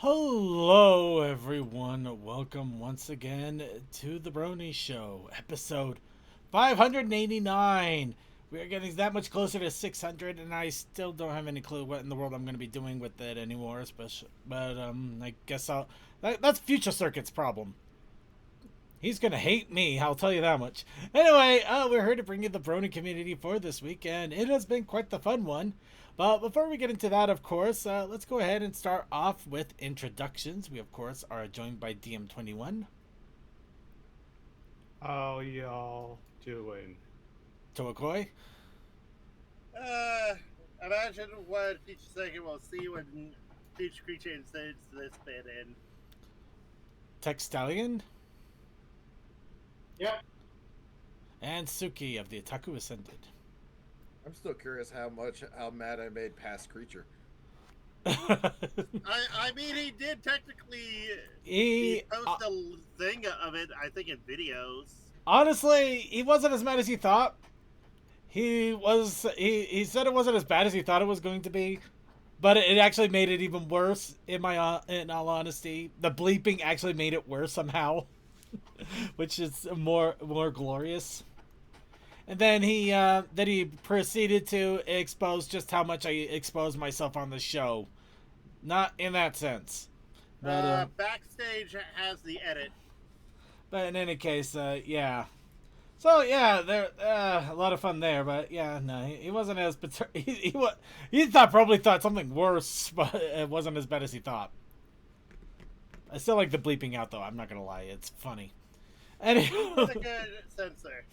Hello, everyone. Welcome once again to the Brony Show, episode 589. We are getting that much closer to 600, and I still don't have any clue what in the world I'm going to be doing with it anymore. Especially, but I guess that's Future Circuit's problem. He's gonna hate me, I'll tell you that much. Anyway, we're here to bring you the Brony community for this week, and it has been quite the fun one. But before we get into that, of course, let's go ahead and start off with introductions. We, of course, are joined by DM21. How y'all doing? Toakoi. Uh, Imagine what Future Second will see when Future Creature inserts this bit in. Textalion. Yep. And Suki of the Otaku Ascended. I'm still curious how mad I made past creature. I mean, he did technically he post a thing of it, I think, in videos. Honestly, he wasn't as mad as he thought. He said it wasn't as bad as he thought it was going to be, but it actually made it even worse. In all honesty, the bleeping actually made it worse somehow, which is more glorious. And then he proceeded to expose just how much I exposed myself on the show. Not in that sense. But, Backstage has the edit. But in any case, yeah. So yeah, there a lot of fun there. But yeah, no, he wasn't as he probably thought something worse, but it wasn't as bad as he thought. I still like the bleeping out though. I'm not gonna lie, it's funny. Anyway, With a good censor.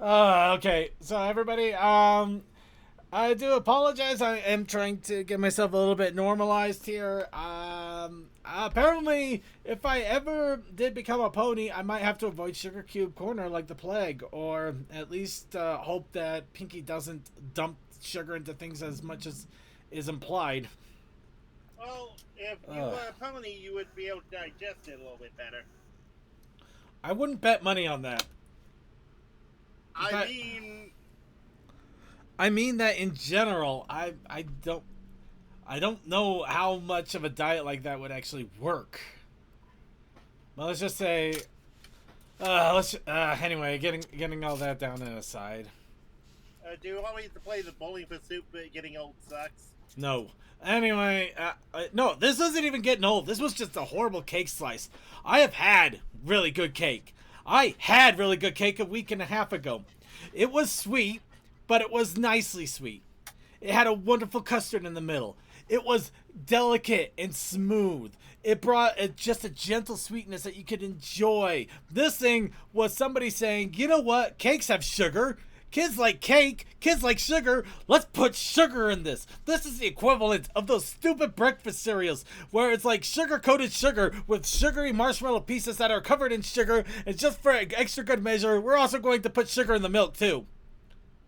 Okay, so everybody, I do apologize. I am trying to get myself a little bit normalized here. Apparently, if I ever did become a pony, I might have to avoid Sugar Cube Corner like the plague, or at least hope that Pinky doesn't dump sugar into things as much as is implied. Well, if you were a pony, you would be able to digest it a little bit better. I wouldn't bet money on that. I mean that in general. I don't know how much of a diet like that would actually work. Well, let's just say, anyway, getting all that down and aside. Do you want me to play the bowling for soup, but getting old sucks? No. Anyway, no, this isn't even getting old. This was just a horrible cake slice. I have had really good cake. I had really good cake a week and a half ago. It was sweet, but it was nicely sweet. It had a wonderful custard in the middle. It was delicate and smooth. It brought just a gentle sweetness that you could enjoy. This thing was somebody saying, you know what? Cakes have sugar. Kids like cake. Kids like sugar. Let's put sugar in this. This is the equivalent of those stupid breakfast cereals where it's like sugar-coated sugar with sugary marshmallow pieces that are covered in sugar. And just for extra good measure, we're also going to put sugar in the milk too.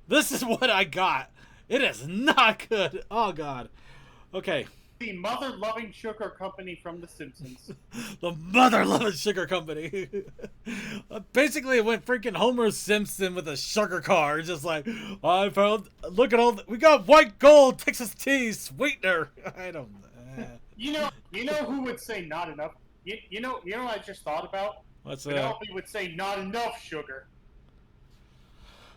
This is what I got. It is not good. Oh, God. Okay. The mother-loving sugar company from The Simpsons. The mother-loving sugar company. Basically, it went freaking Homer Simpson with a sugar car. Just like, look at all, we got white gold Texas tea sweetener. I don't. You know who would say not enough? You know what I just thought about? What's that? Penelope would say not enough sugar.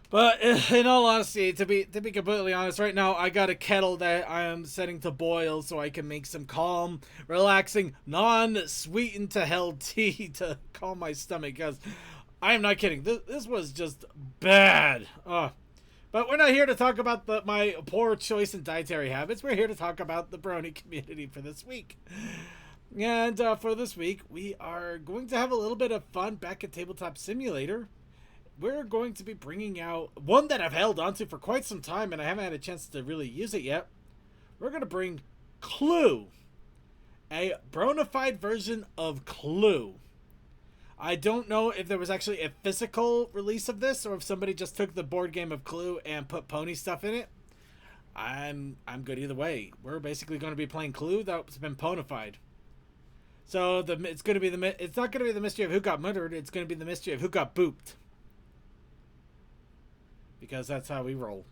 But in all honesty, to be completely honest, right now I got a kettle that I am setting to boil so I can make some calm, relaxing, non-sweetened to hell tea to calm my stomach. Because I am not kidding, this was just bad. But we're not here to talk about my poor choice in dietary habits. We're here to talk about the Brony community for this week. And for this week, we are going to have a little bit of fun back at Tabletop Simulator. We're going to be bringing out one that I've held onto for quite some time and I haven't had a chance to really use it yet. We're going to bring Clue, a bronified version of Clue. I don't know if there was actually a physical release of this or if somebody just took the board game of Clue and put pony stuff in it. I'm good either way. We're basically going to be playing Clue that's been ponified. So it's not going to be the mystery of who got murdered. It's going to be the mystery of who got booped. Because that's how we roll.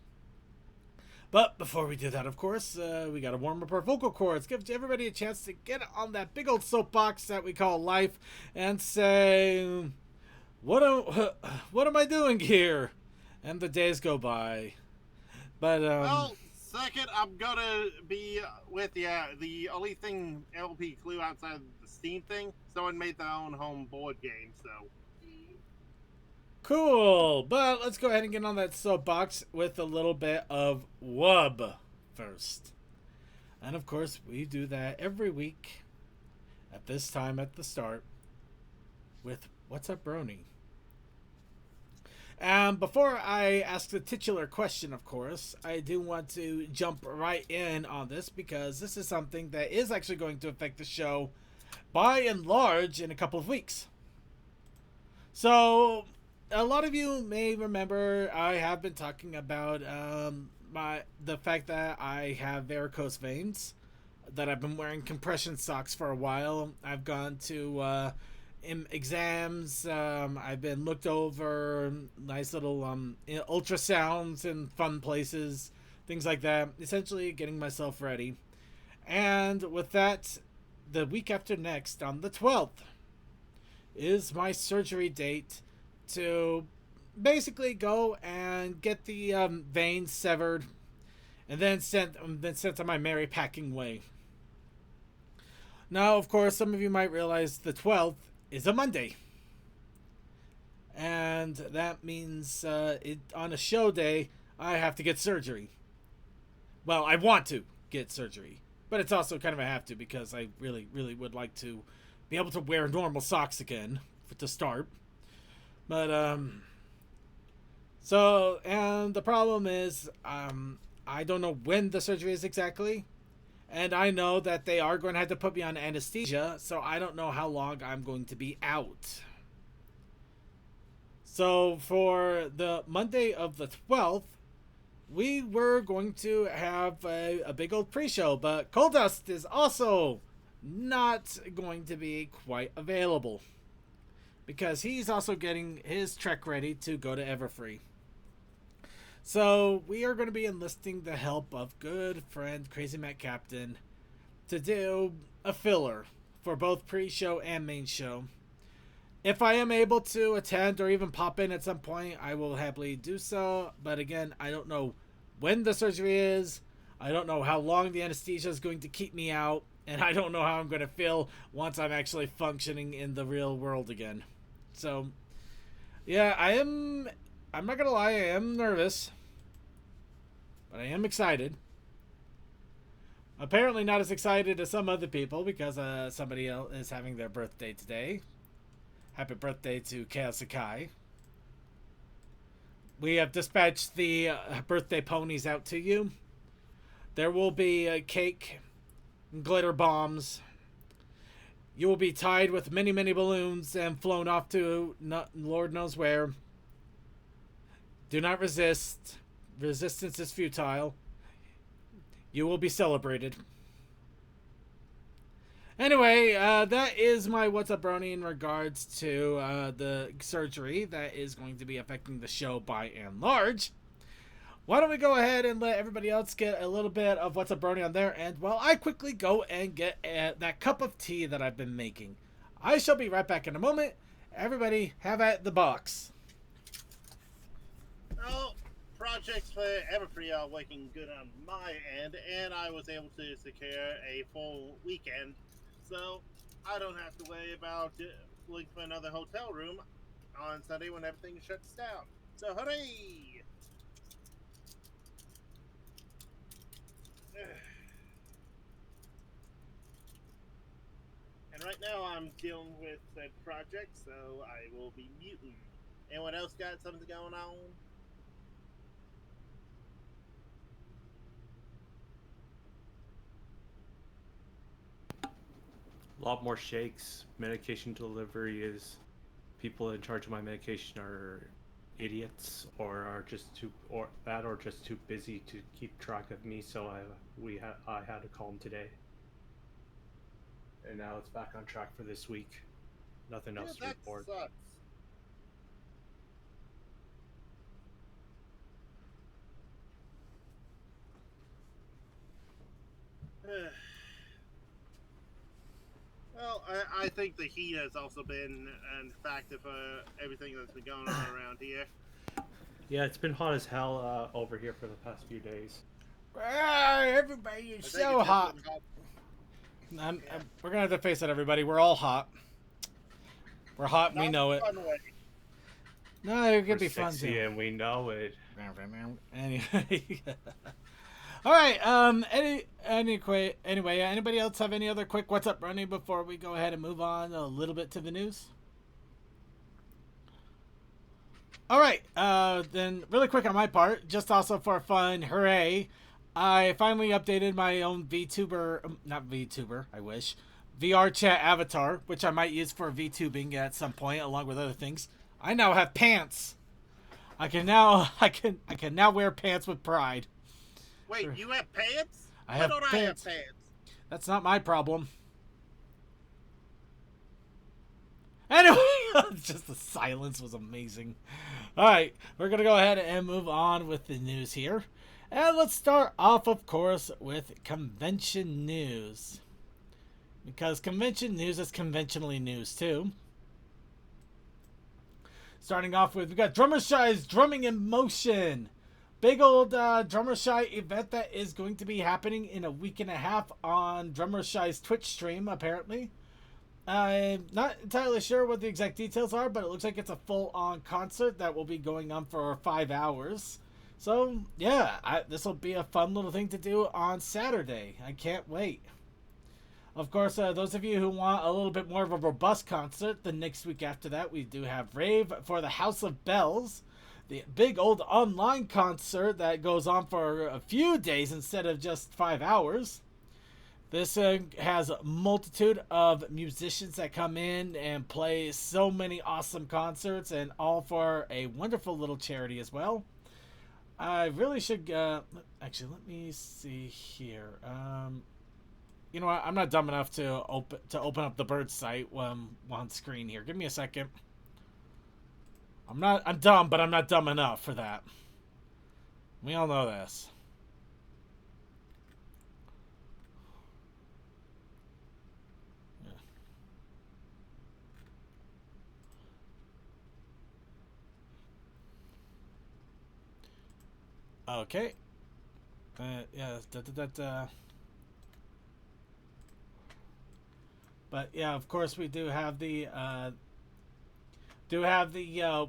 But before we do that, of course, we got to warm up our vocal cords, give everybody a chance to get on that big old soapbox that we call life and say, what am I doing here? And the days go by. But, Well, second, I'm gonna be with you. The only thing LP Clue outside of the Steam thing, someone made their own home board game, so. Cool, but let's go ahead and get on that soapbox with a little bit of wub first. And of course, we do that every week at this time at the start with What's Up, Brony? And before I ask the titular question, of course, I do want to jump right in on this because this is something that is actually going to affect the show by and large in a couple of weeks. So, a lot of you may remember I have been talking about the fact that I have varicose veins, that I've been wearing compression socks for a while. I've gone to exams. I've been looked over, nice little ultrasounds in fun places, things like that. Essentially, getting myself ready. And with that, the week after next, on the 12th, is my surgery date to basically go and get the veins severed and then sent on my merry packing way. Now, of course, some of you might realize the 12th is a Monday. And that means on a show day, I have to get surgery. Well, I want to get surgery. But it's also kind of a have to because I really, really would like to be able to wear normal socks again to start. But, so, and the problem is, I don't know when the surgery is exactly. And I know that they are going to have to put me on anesthesia, so I don't know how long I'm going to be out. So for the Monday of the 12th, we were going to have a big old pre-show, but Coldust is also not going to be quite available because he's also getting his trek ready to go to Everfree. So we are going to be enlisting the help of good friend Crazy Matt Captain to do a filler for both pre-show and main show. If I am able to attend or even pop in at some point, I will happily do so. But again, I don't know when the surgery is. I don't know how long the anesthesia is going to keep me out. And I don't know how I'm going to feel once I'm actually functioning in the real world again. So, yeah, I'm not going to lie, I am nervous. But I am excited. Apparently not as excited as some other people because somebody else is having their birthday today. Happy birthday to Chaos Sakai. We have dispatched the birthday ponies out to you. There will be a cake, glitter bombs. You will be tied with many, many balloons and flown off to Lord knows where. Do not resist. Resistance is futile. You will be celebrated. Anyway, that is my What's Up Brony in regards to the surgery that is going to be affecting the show by and large. Why don't we go ahead and let everybody else get a little bit of What's Up Brony on their end while I quickly go and get that cup of tea that I've been making. I shall be right back in a moment. Everybody, have at the box. Well, projects for Everfree are working good on my end, and I was able to secure a full weekend, so I don't have to worry about looking for another hotel room on Sunday when everything shuts down. So hooray! And right now I'm dealing with a project, so I will be muting. Anyone else got something going on? A lot more shakes. Medication delivery is people in charge of my medication are idiots or just too busy to keep track of me. So I had to call them today, and now it's back on track for this week. Nothing else to report. Sucks. I think the heat has also been a factor for everything that's been going on around here. Yeah, it's been hot as hell over here for the past few days. Everybody is I think so it's just hot. been hot. We're gonna have to face it, everybody. We're all hot. We're hot and we Not know in a it. fun way. No, it We're could be fun sexy too. and we know it. Anyway. All right. Anyway, anybody else have any other quick what's up, Brony, before we go ahead and move on a little bit to the news? All right. Then really quick on my part, just also for fun, hooray! I finally updated my own not VTuber, I wish, VR chat avatar, which I might use for VTubing at some point, along with other things. I now have pants. I can now wear pants with pride. Wait, you have pants? I Why have don't pants. I have pants? That's not my problem. Anyway, just the silence was amazing. All right, we're going to go ahead and move on with the news here. And let's start off, of course, with convention news. Because convention news is conventionally news, too. Starting off with, we got Drummer Shy's Drumming in Motion. Big old Drummer Shy event that is going to be happening in a week and a half on Drummer Shy's Twitch stream, apparently. I'm not entirely sure what the exact details are, but it looks like it's a full-on concert that will be going on for 5 hours. So, yeah, this will be a fun little thing to do on Saturday. I can't wait. Of course, those of you who want a little bit more of a robust concert, the next week after that, we do have Rave for the House of Bells. The big old online concert that goes on for a few days instead of just 5 hours. This has a multitude of musicians that come in and play so many awesome concerts, and all for a wonderful little charity as well. I really should, actually, let me see here. You know what? I'm not dumb enough to open up the bird site on screen here. Give me a second. I'm dumb, but I'm not dumb enough for that. We all know this. Okay. Yeah. But yeah, of course we do have the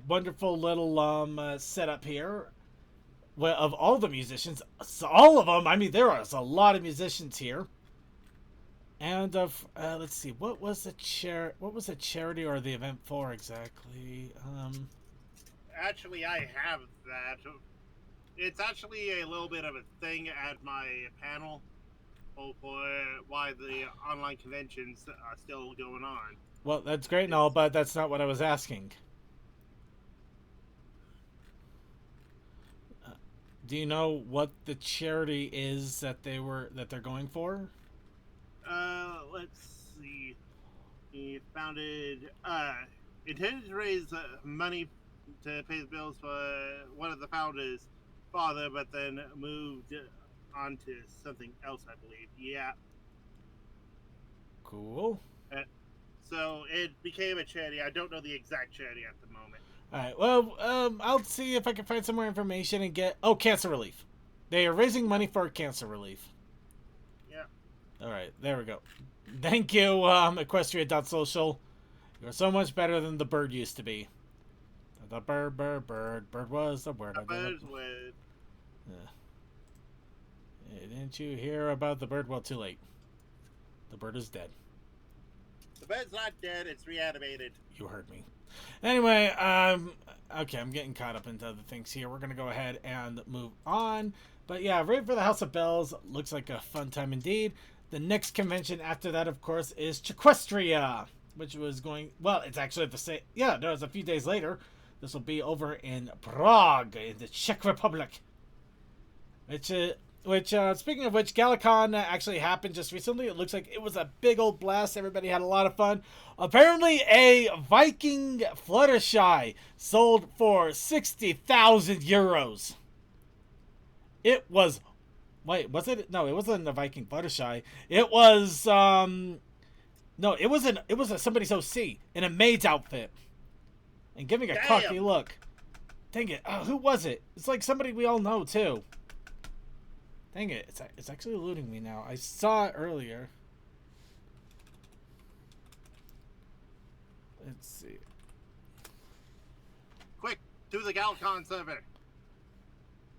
wonderful little setup here of all the musicians. So all of them. I mean, there are a lot of musicians here. And let's see, what was the charity or the event for exactly? Actually, I have that. It's actually a little bit of a thing at my panel for why the online conventions are still going on. Well, that's great and all, but that's not what I was asking. Do you know what the charity is that they're going for? Let's see. He founded, intended to raise money to pay the bills for one of the founders' father, but then moved on to something else, I believe. Yeah. Cool. So it became a charity. I don't know the exact charity at the moment. All right. Well, I'll see if I can find some more information and get. Oh, cancer relief. They are raising money for cancer relief. Yeah. All right. There we go. Thank you, Equestria.social. You're so much better than the bird used to be. The bird was the word. The bird's word. Didn't you hear about the bird? Well, too late. The bird is dead. The bird's not dead. It's reanimated. You heard me. Anyway, okay, I'm getting caught up into other things here. We're gonna go ahead and move on. But yeah, Rave for the House of Bells looks like a fun time indeed. The next convention after that, of course, is Equestria, which was going. Well, it's actually the same. Yeah, no, it's a few days later. This will be over in Prague, in the Czech Republic. Which, speaking of which, Galacon actually happened just recently. It looks like it was a big old blast. Everybody had a lot of fun. Apparently, a Viking Fluttershy sold for 60,000 euros. It was... Wait, was it? No, it wasn't a Viking Fluttershy. It was, No, it was somebody's OC in a maid's outfit, and giving a Damn. cocky look. Dang it! Who was it? It's like somebody we all know too. Dang it! It's actually eluding me now. I saw it earlier. Let's see. Quick, to the Galcon server.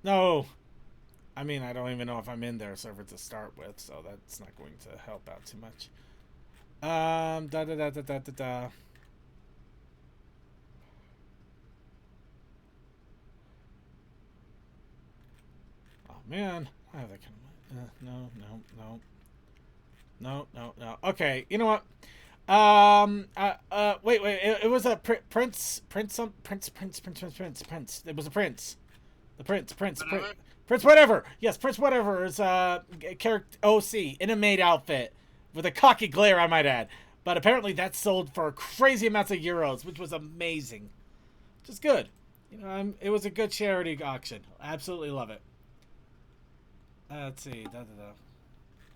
No. I mean, I don't even know if I'm in their server to start with, so that's not going to help out too much. Da da da da da da da. Oh man, I have that kind of no. Okay, you know what? Wait. It was a prince. It was a prince. The Prince whatever. Yes, Prince whatever is character OC in a maid outfit with a cocky glare, I might add. But apparently that sold for crazy amounts of euros, which was amazing. Which is good. You know, it was a good charity auction. Absolutely love it. Let's see.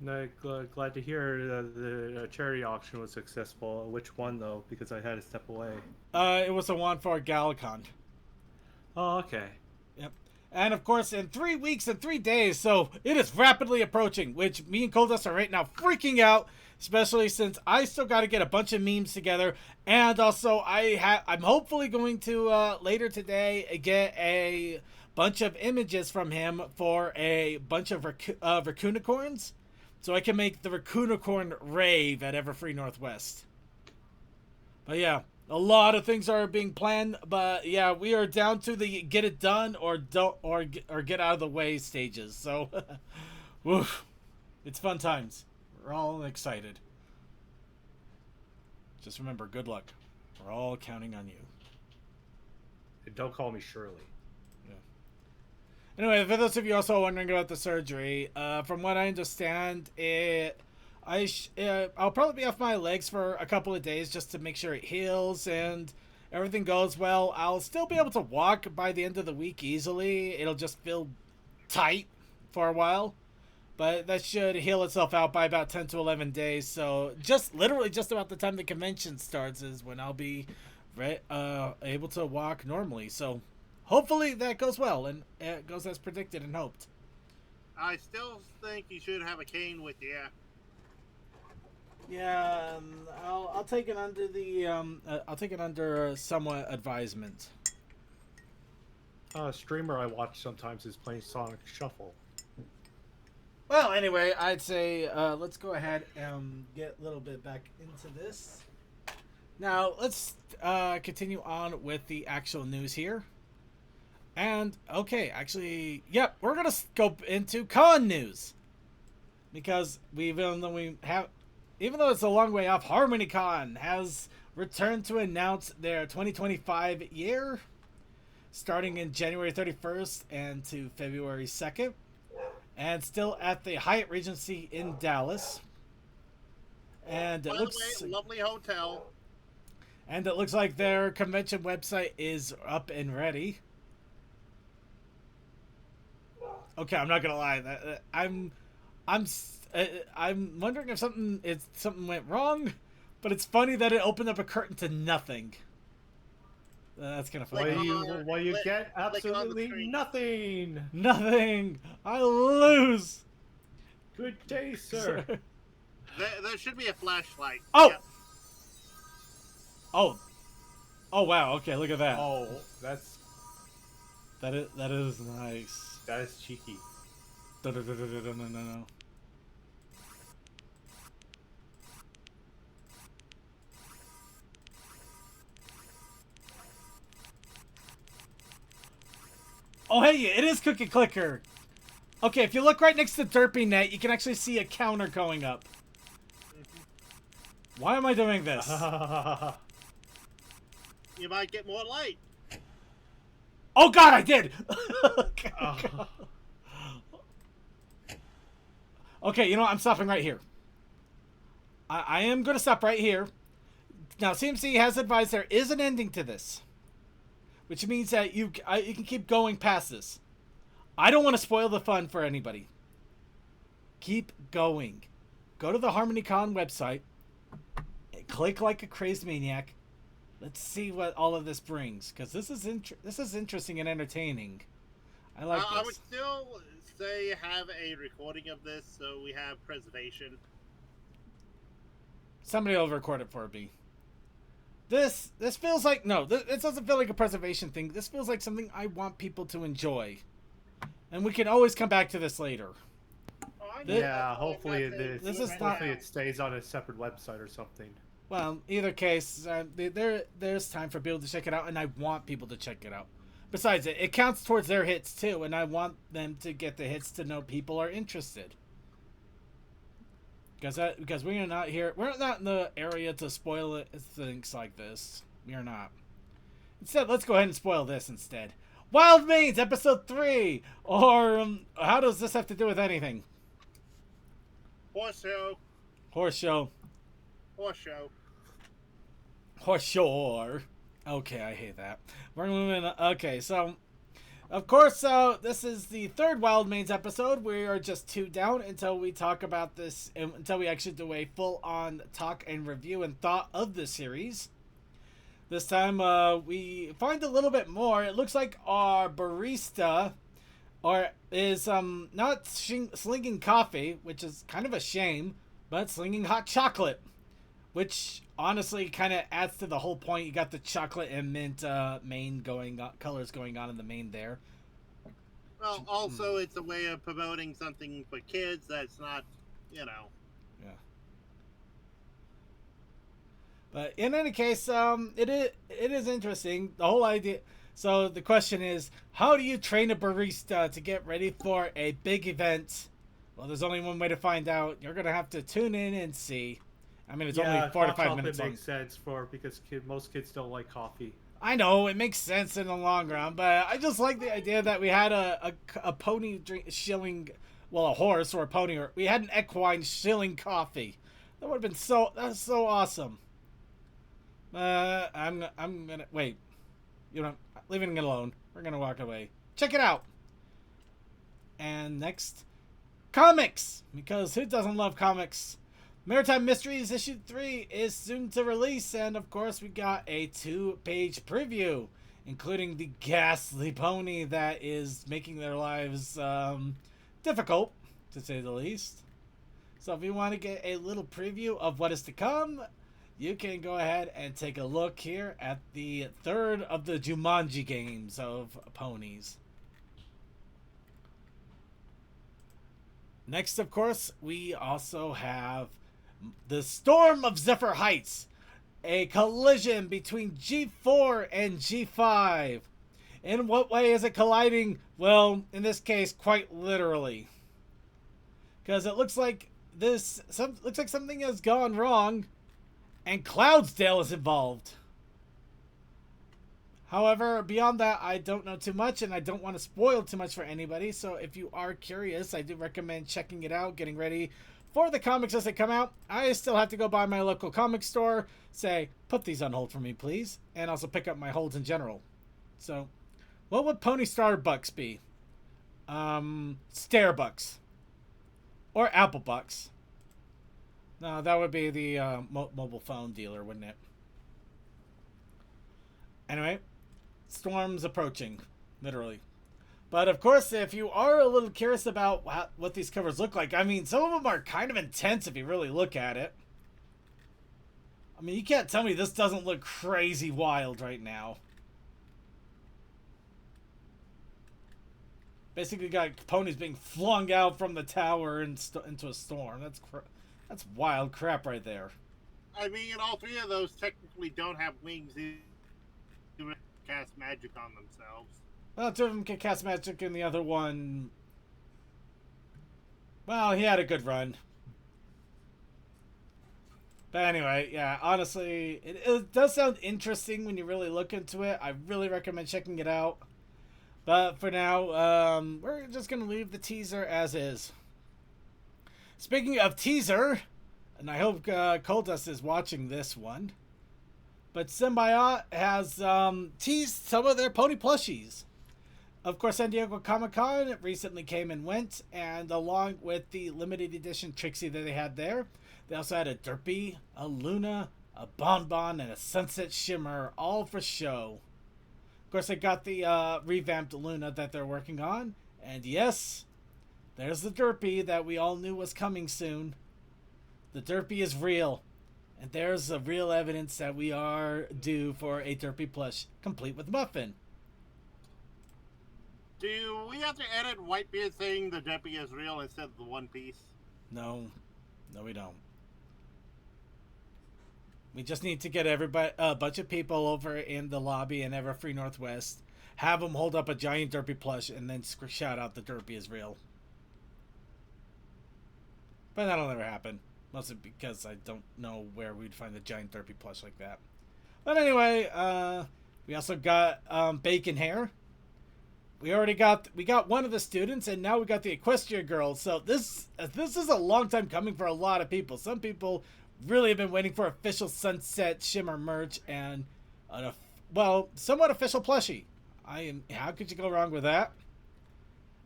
No, glad to hear the charity auction was successful. Which one though? Because I had to step away. It was the one for Galacon. Oh, okay. Yep. And of course, in 3 weeks and 3 days, so it is rapidly approaching, which me and Coldust are right now freaking out, especially since I still got to get a bunch of memes together, and also I'm hopefully going to later today get a bunch of images from him for a bunch of Raccoonicorns, so I can make the Raccoonicorn rave at Everfree Northwest. But yeah. A lot of things are being planned, but yeah, we are down to the get it done or get out of the way stages. So, woof, it's fun times. We're all excited. Just remember, good luck. We're all counting on you. And don't call me Shirley. Yeah. Anyway, for those of you also wondering about the surgery, from what I understand, I'll probably be off my legs for a couple of days just to make sure it heals and everything goes well. I'll still be able to walk by the end of the week easily. It'll just feel tight for a while, but that should heal itself out by about 10 to 11 days. So literally just about the time the convention starts is when I'll be able to walk normally. So hopefully that goes well and it goes as predicted and hoped. I still think you should have a cane with you. Yeah, I'll take it under the I'll take it under somewhat advisement. A streamer I watch sometimes is playing Sonic Shuffle. Well, anyway, I'd say let's go ahead and get a little bit back into this. Now, let's continue on with the actual news here. And, okay, actually, yep, we're going to go into con news. Because even though it's a long way off, HarmonyCon has returned to announce their 2025 year, starting in January 31st and to February 2nd, and still at the Hyatt Regency in Dallas. And it looks lovely hotel. And it looks like their convention website is up and ready. Okay, I'm not gonna lie. I'm wondering if something went wrong, but it's funny that it opened up a curtain to nothing. That's kind of funny. Well, you get absolutely nothing. Nothing. I lose. Good day, sir. There should be a flashlight. Oh. Yep. Oh wow. Okay, look at that. Oh, that is nice. That is cheeky. No. Oh, hey, it is Cookie Clicker. Okay, if you look right next to Derpy Net, you can actually see a counter going up. Why am I doing this? You might get more light. Oh God, I did! Okay, you know what? I'm stopping right here. I am going to stop right here. Now, CMC has advised there is an ending to this, which means that you can keep going past this. I don't want to spoil the fun for anybody. Keep going. Go to the HarmonyCon website. click like a crazed maniac. Let's see what all of this brings, because this is interesting and entertaining. I like this. I would still say have a recording of this so we have preservation. Somebody will record it for me. This feels like this doesn't feel like a preservation thing. This feels like something I want people to enjoy, and we can always come back to this later. Yeah, hopefully it stays on a separate website or something. Well, either case, there's time for people to check it out, and I want people to check it out. Besides, it counts towards their hits too, and I want them to get the hits to know people are interested. Because we're not here, we're not in the area to spoil it, things like this. We are not. Instead, let's go ahead and spoil this instead. Wild Mains, episode 3, or how does this have to do with anything? Horse show. Horse show. Horse show. Horse show. Okay, I hate that. We're moving. Okay, so of course, this is the third Wild Mains episode. We are just 2 down until we talk about this, until we actually do a full-on talk and review and thought of the series. This time, we find a little bit more. It looks like our barista is not slinging coffee, which is kind of a shame, but slinging hot chocolate, which honestly kind of adds to the whole point. You got the chocolate and mint colors going on in the main there. Well, also it's a way of promoting something for kids that's not, Yeah. But in any case, it is interesting, the whole idea. So the question is, how do you train a barista to get ready for a big event? Well, there's only one way to find out. You're gonna have to tune in and see. I mean, it's only 4 to 5 minutes long. It makes sense because most kids don't like coffee. I know it makes sense in the long run, but I just like the idea that we had a pony shilling, well, a horse or a pony, or we had an equine shilling coffee. That would have been that's so awesome. I'm gonna wait. You know, leaving it alone. We're gonna walk away. Check it out. And next, comics, because who doesn't love comics? Maritime Mysteries issue 3 is soon to release, and of course we got a 2-page preview, including the ghastly pony that is making their lives difficult, to say the least. So if you want to get a little preview of what is to come, you can go ahead and take a look here at the 3rd of the Jumanji games of ponies. Next, of course, we also have the Storm of Zephyr Heights, a collision between G4 and G5. In what way is it colliding? Well, in this case, quite literally, because it looks like something has gone wrong, and Cloudsdale is involved. However, beyond that, I don't know too much, and I don't want to spoil too much for anybody. So if you are curious, I do recommend checking it out, getting ready for the comics as they come out. I still have to go by my local comic store, say, put these on hold for me, please, and also pick up my holds in general. So, what would Pony Starbucks be? Starbucks. Or Apple Bucks. No, that would be the mobile phone dealer, wouldn't it? Anyway, Storm's approaching, literally. But of course, if you are a little curious about what these covers look like, I mean, some of them are kind of intense if you really look at it. I mean, you can't tell me this doesn't look crazy wild right now. Basically got ponies being flung out from the tower into a storm. That's wild crap right there. I mean, all 3 of those technically don't have wings. They cast magic on themselves. Well, 2 of them can cast magic, and the other one, well, he had a good run. But anyway, yeah, honestly, it does sound interesting when you really look into it. I really recommend checking it out. But for now, we're just going to leave the teaser as is. Speaking of teaser, and I hope Coldust is watching this one, but Symbiote has teased some of their pony plushies. Of course, San Diego Comic-Con recently came and went, and along with the limited edition Trixie that they had there, they also had a Derpy, a Luna, a bonbon, and a sunset shimmer, all for show. Of course, I got the revamped Luna that they're working on. And yes, there's the Derpy that we all knew was coming soon. The Derpy is real. And there's a real evidence that we are due for a Derpy plush, complete with Muffin. Do we have to edit Whitebeard saying the Deppy is real instead of the One Piece? No. No, we don't. We just need to get everybody, a bunch of people over in the lobby in Everfree Northwest, have them hold up a giant Derpy plush, and then shout out the Derpy is real. But that'll never happen. Mostly because I don't know where we'd find a giant Derpy plush like that. But anyway, we also got Bacon Hair. We got one of the students, and now we got the Equestria girl. So this is a long time coming for a lot of people. Some people really have been waiting for official Sunset Shimmer merch and somewhat official plushie. How could you go wrong with that?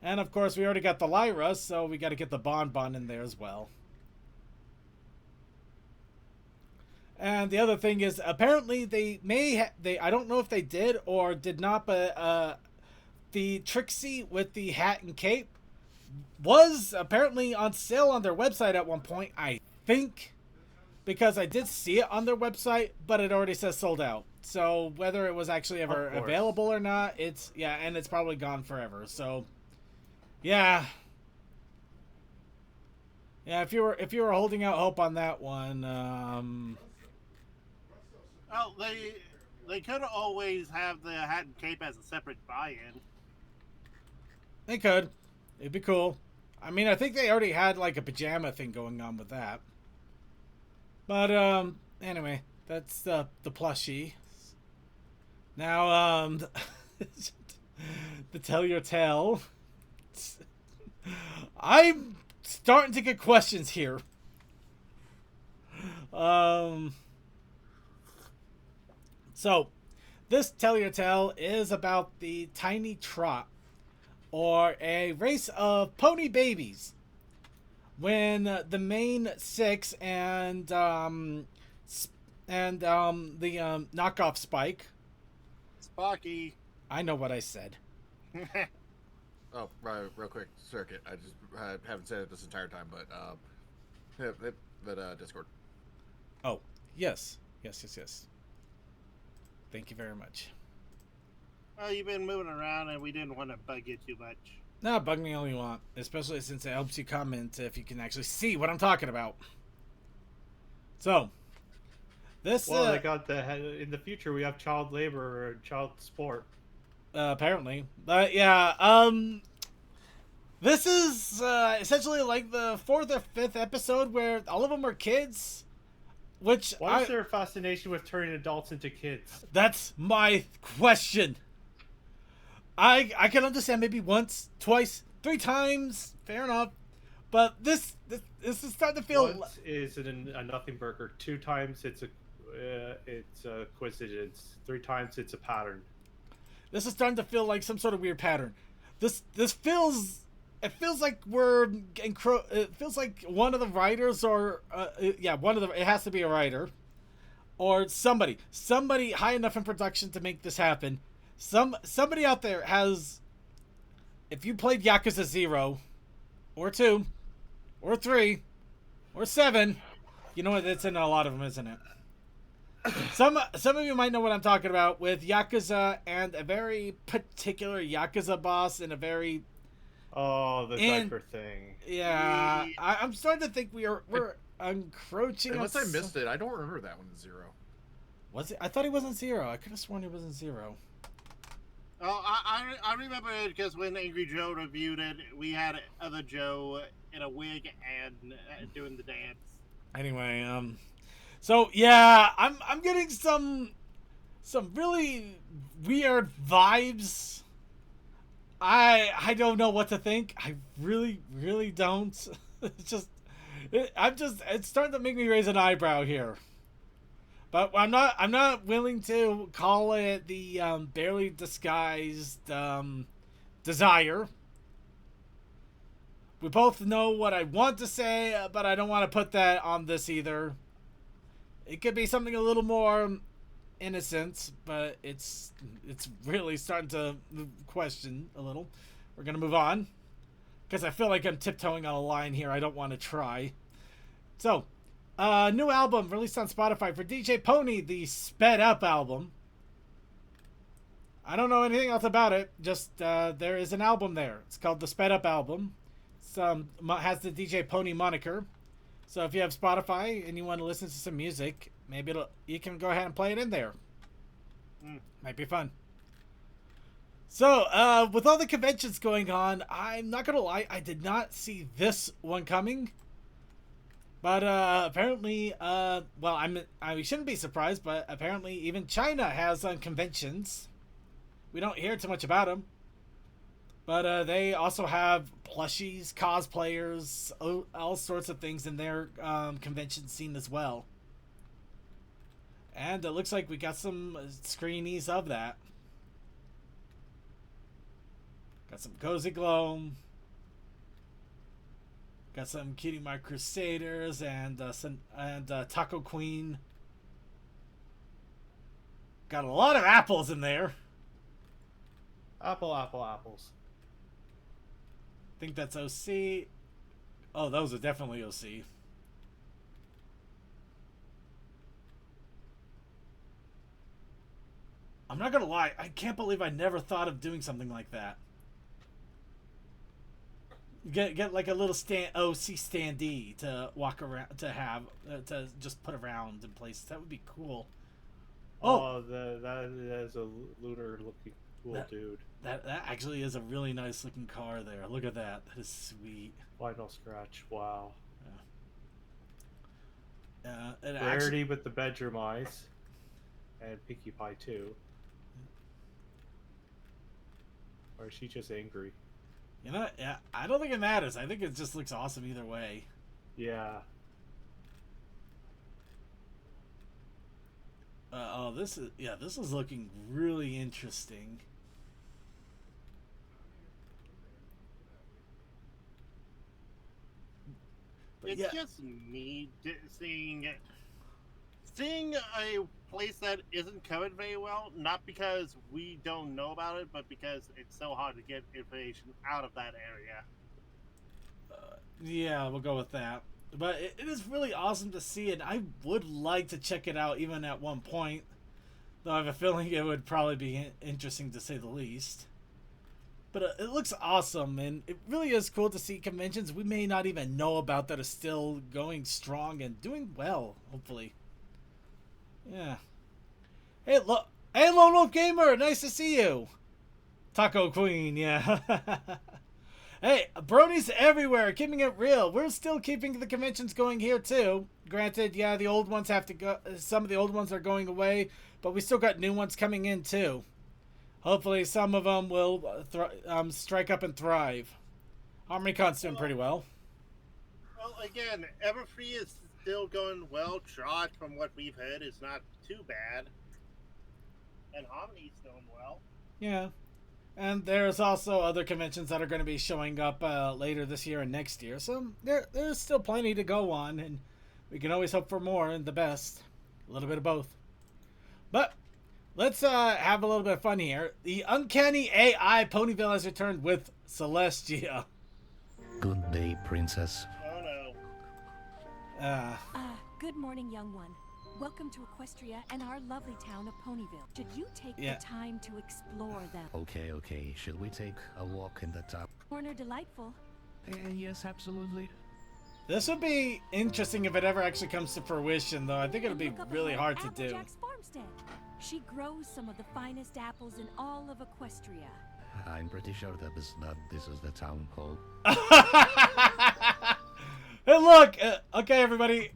And of course, we already got the Lyra, so we got to get the Bonbon in there as well. And the other thing is, apparently I don't know if they did or did not, but the Trixie with the hat and cape was apparently on sale on their website at one point, I think, because I did see it on their website, but it already says sold out. So whether it was actually ever available or not, it's probably gone forever. So yeah. Yeah, if you were holding out hope on that one, Oh, they could always have the hat and cape as a separate buy-in. They could. It'd be cool. I mean, I think they already had like a pajama thing going on with that. But anyway, that's the plushie. Now the Tell Your Tale. I'm starting to get questions here. So, this Tell Your Tale is about the Tiny Trot, or a race of pony babies. When the main six and the knockoff Spike. Sparky. I know what I said. Oh, right, real quick, Circuit. I haven't said it this entire time, but Discord. Oh, yes. Thank you very much. Well, you've been moving around, and we didn't want to bug you too much. No, bug me all you want, especially since it helps you comment if you can actually see what I'm talking about. So, this. Well, they got in the future we have child labor or child sport. Apparently, but yeah, this is essentially like the 4th or 5th episode where all of them are kids. Which What is their fascination with turning adults into kids? That's my question. I can understand maybe once, twice, 3 times, fair enough, but this is starting to feel. Once is a nothing burger. 2 times it's a coincidence. 3 times it's a pattern. This is starting to feel like some sort of weird pattern. This feels. It feels like it feels like one of the writers, or it has to be a writer, or somebody high enough in production to make this happen. Somebody out there has. If you played Yakuza 0, or 2, or 3, or 7, you know what? It's in a lot of them, isn't it? Some of you might know what I'm talking about with Yakuza and a very particular Yakuza boss in a very. Oh, the diaper thing. Yeah, I'm starting to think we're encroaching. Unless I missed it, I don't remember that one in 0. Was it? I thought he wasn't 0. I could have sworn he wasn't 0. Oh, I remember it because when Angry Joe reviewed it, we had other Joe in a wig and doing the dance. Anyway, so yeah, I'm getting some really weird vibes. I don't know what to think. I really don't. It's starting to make me raise an eyebrow here. But I'm not willing to call it the barely disguised desire. We both know what I want to say, but I don't want to put that on this either. It could be something a little more innocent, but it's really starting to question a little. We're gonna move on because I feel like I'm tiptoeing on a line here. I don't want to try. So, new album released on Spotify for DJ Pony, the Sped Up album. I don't know anything else about it. Just there is an album there. It's called the Sped Up album. It's, has the DJ Pony moniker. So if you have Spotify and you want to listen to some music, maybe you can go ahead and play it in there. Might be fun. So with all the conventions going on, I'm not gonna lie, I did not see this one coming. But apparently, well, I shouldn't be surprised, but apparently even China has conventions. We don't hear too much about them. But they also have plushies, cosplayers, all sorts of things in their convention scene as well. And it looks like we got some screenies of that. Got some Cozy Glow. Got some Cutie Mark Crusaders and Taco Queen. Got a lot of apples in there. Apples. I think that's OC. Oh, those are definitely OC. I'm not gonna lie, I can't believe I never thought of doing something like that. Get like a little OC standee to walk around, to have to just put around in places. That would be cool. That is a looter looking cool dude. That actually is a really nice looking car there. Look at that. That is sweet. Final scratch. Wow. Yeah. Rarity with the bedroom eyes, and Pinkie Pie too. Or is she just angry? You know, yeah, I don't think it matters. I think it just looks awesome either way. Yeah. This is looking really interesting. But it's just me seeing a place that isn't covered very well, not because we don't know about it, but because it's so hard to get information out of that area. Yeah, we'll go with that. But it is really awesome to see it. I would like to check it out even at one point, though I have a feeling it would probably be interesting to say the least. But it looks awesome, and it really is cool to see conventions we may not even know about that are still going strong and doing well, hopefully. Yeah. Hey, look. Hey, Lone Wolf Gamer, nice to see you. Taco Queen, yeah. Hey, Brony's everywhere, keeping it real. We're still keeping the conventions going here, too. Granted, yeah, the old ones have to go. Some of the old ones are going away, but we still got new ones coming in, too. Hopefully, some of them will strike up and thrive. HarmonyCon's doing pretty well. Well, again, Everfree is still going well. Trot, from what we've heard, is not too bad. And Harmony's doing well. Yeah. And there's also other conventions that are going to be showing up later this year and next year. So there's still plenty to go on, and we can always hope for more and the best. A little bit of both. But let's have a little bit of fun here. The Uncanny AI Ponyville has returned with Celestia. Good day, princess. Oh no. Good morning, young one. Welcome to Equestria and our lovely town of Ponyville. Should you take the time to explore them? Okay. Should we take a walk in the top? Corner delightful. Yes, absolutely. This would be interesting if it ever actually comes to fruition, though. I think it'll be really hard to do. Applejack's farmstead. She grows some of the finest apples in all of Equestria. I'm pretty sure this is the town hall. Hey, look! Okay, everybody.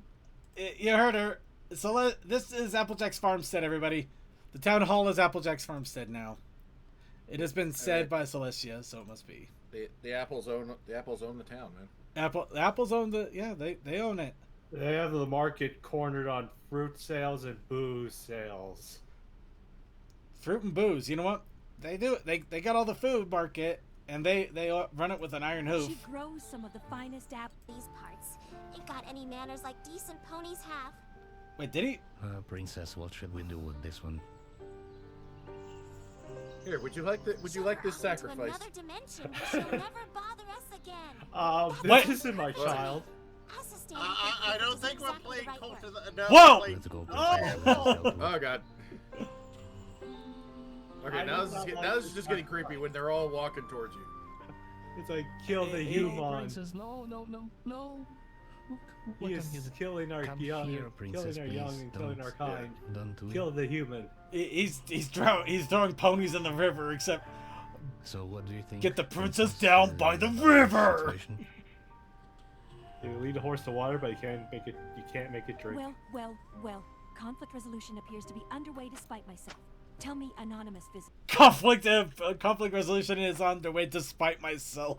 You heard her. So this is Applejack's farmstead, everybody. The town hall is Applejack's farmstead now. It has been said by Celestia, so it must be. The apples own the town, man. The apples own they own it. They have the market cornered on fruit sales and booze sales. Fruit and booze. You know what? They do it. They got all the food market, and they run it with an iron hoof. She grows some of the finest apples. These parts ain't got any manners like decent ponies have. Wait, did he? Princess, what should we do with this one? Here, would you like this sacrifice? Another dimension where she'll never bother us again. What? This isn't my child. I don't think we're playing Cult of the... No, Whoa! Let's go. Oh god. Okay, now this is just getting creepy when they're all walking towards you. It's like kill the Hey, human. princess, no. He is killing our Come young, here, princess, killing our young, please. and killing our kind. Don't do Kill it. the human. He's throwing ponies in the river. Except So what do you think? get the princess down by the river. Situation? You lead a horse to water, but you can't make it. You can't make it drink. Well. Conflict resolution appears to be underway despite myself. Tell me, anonymous visitor. Conflict resolution is on the way despite myself.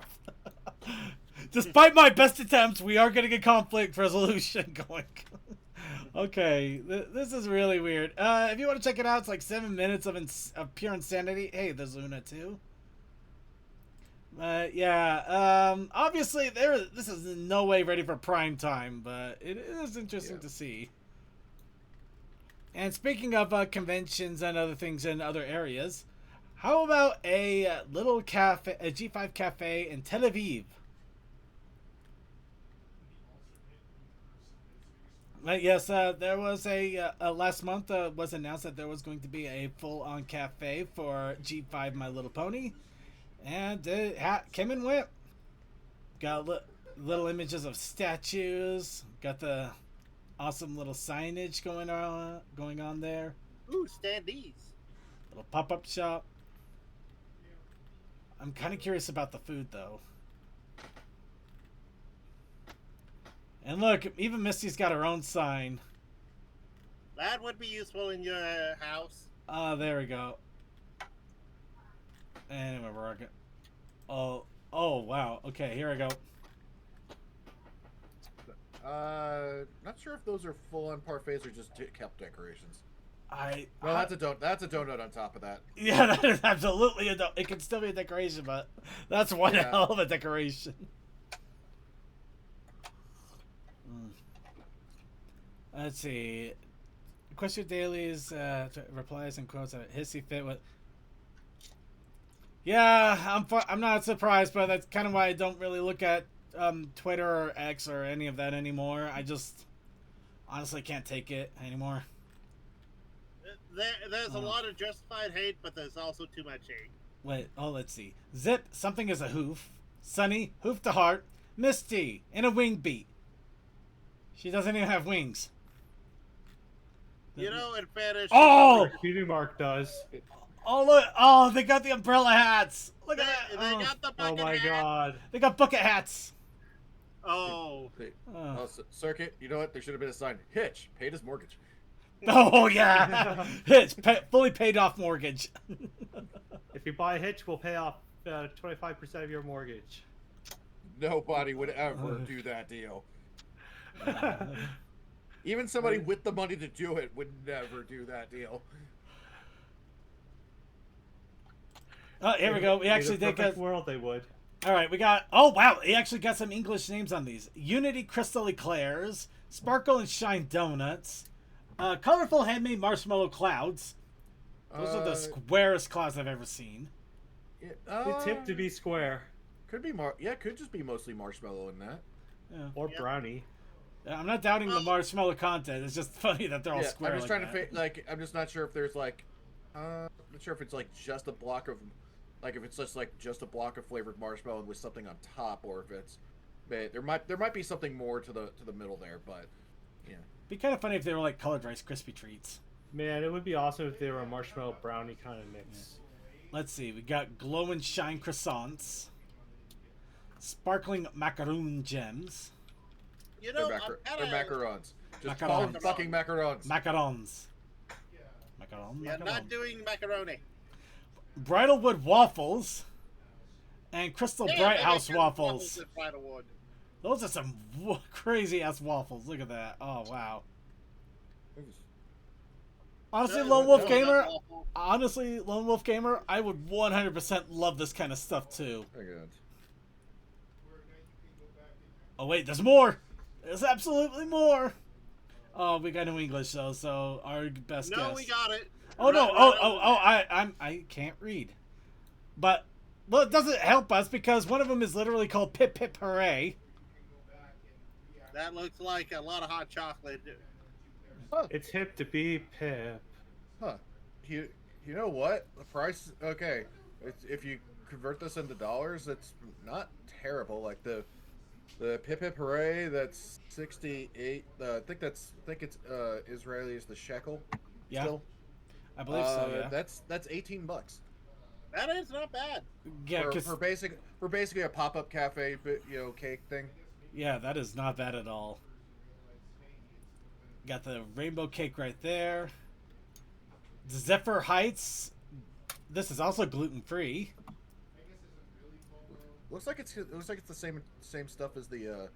Despite my best attempts, we are getting a conflict resolution going. Okay, this is really weird. If you want to check it out, it's like 7 minutes of pure insanity. Hey, there's Luna too. Yeah, obviously this is in no way ready for prime time, but it is interesting to see. And speaking of conventions and other things in other areas, how about a little cafe, a G5 cafe in Tel Aviv? Yes, there was a last month was announced that there was going to be a full-on cafe for G5 My Little Pony, and it came and went. Got little images of statues. Got the awesome little signage going on there. Ooh, standees. Little pop-up shop. I'm kind of curious about the food though. And look, even Misty's got her own sign. That would be useful in your house. There we go. Anyway, we're okay. Oh, wow. Okay, here I go. Not sure if those are full-on parfaits or just kept decorations. Well, that's a donut on top of that. Yeah, that is absolutely it can still be a decoration, but that's one Yeah. hell of a decoration. Let's see. Question dailies, replies and quotes at hissy fit with. Yeah, I'm not surprised, but that's kind of why I don't really look at Twitter or X or any of that anymore. I just honestly can't take it anymore. There's a lot of justified hate, but there's also too much hate. Wait, let's see. Zip, something is a hoof. Sunny, hoof to heart. Misty, in a wing beat. She doesn't even have wings. You know, in fairness... Oh! Beauty Mark does. Oh, look. Oh, they got the umbrella hats. Look at that. They got the Oh bucket my hat. god. They got bucket hats. Oh. Circuit, you know what? There should have been a sign. Hitch, paid his mortgage. Oh, yeah. Hitch, fully paid off mortgage. If you buy a Hitch, we'll pay off 25% of your mortgage. Nobody would ever do that deal. Even somebody with the money to do it would never do that deal. Oh, here we go. We actually In a did perfect get... world, they would. All right, we got... Oh, wow. He actually got some English names on these. Unity Crystal Eclairs, Sparkle and Shine Donuts, Colorful Handmade Marshmallow Clouds. Those are the squarest clouds I've ever seen. It's hip to be square. Could be could just be mostly marshmallow in that. Yeah. Or brownie. I'm not doubting the marshmallow content. It's just funny that they're all square. I'm just like trying that. to I'm just not sure if there's I'm not sure if it's like just a block of, if it's just a block of flavored marshmallow with something on top, or if it's, there might be something more to the middle there, but yeah. Be kind of funny if they were like colored Rice Krispie treats. Man, it would be awesome if they were a marshmallow brownie kind of mix. Yeah. Let's see. We got glow and shine croissants, sparkling macaroon gems. You know, they're macarons. Just Macarons. call them fucking macarons. Macarons. Macaron. we are not doing macaroni. Bridalwood waffles and Crystal Bright House waffles. At Bridalwood. Those are some crazy ass waffles. Look at that. Oh wow. Honestly, Lone Wolf Gamer. Honestly, Lone Wolf Gamer. I would 100% love this kind of stuff too. Very good. Oh wait, there's more. There's absolutely more. Oh, we got no English though, so our best guess. No, we got it. Oh no! Right. I can't read. But well, it doesn't help us because one of them is literally called Pip Pip Hooray. That looks like a lot of hot chocolate. Huh. It's hip to be Pip. Huh. You know what? The price. Okay. If you convert this into dollars, it's not terrible. Like the Pip Pip Hooray, that's 68. I think it's Israeli is the shekel. Yeah. Still. I believe so. Yeah. That's $18. That is not bad. Yeah, for basically a pop-up cafe, cake thing. Yeah, that is not bad at all. Got the rainbow cake right there. Zephyr Heights. This is also gluten-free. Looks like it's the same stuff as the.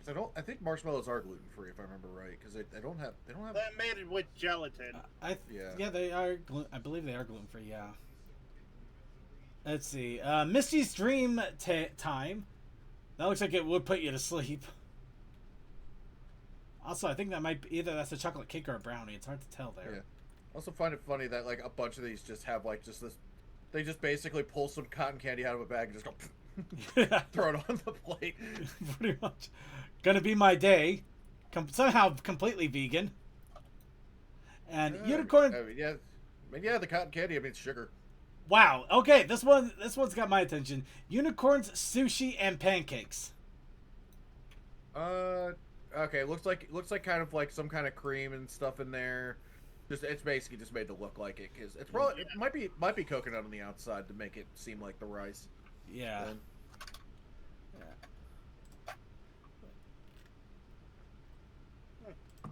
Cause I think marshmallows are gluten-free if I remember right. Because they don't have. That made it with gelatin. Yeah, they are. I believe they are gluten-free. Yeah. Let's see. Misty's Dream Time. That looks like it would put you to sleep. Also, I think that might be either that's a chocolate cake or a brownie. It's hard to tell there. Yeah. Also find it funny that like a bunch of these just have like just this. They just basically pull some cotton candy out of a bag and just go throw it on the plate. Pretty much. Gonna be my day. Somehow completely vegan. And unicorn. Yeah, the cotton candy. I mean, it's sugar. Wow. Okay, this one's got my attention. Unicorns, sushi, and pancakes. Okay. Looks like kind of like some kind of cream and stuff in there. It's basically just made to look like it because it's probably it might be coconut on the outside to make it seem like the rice. Yeah.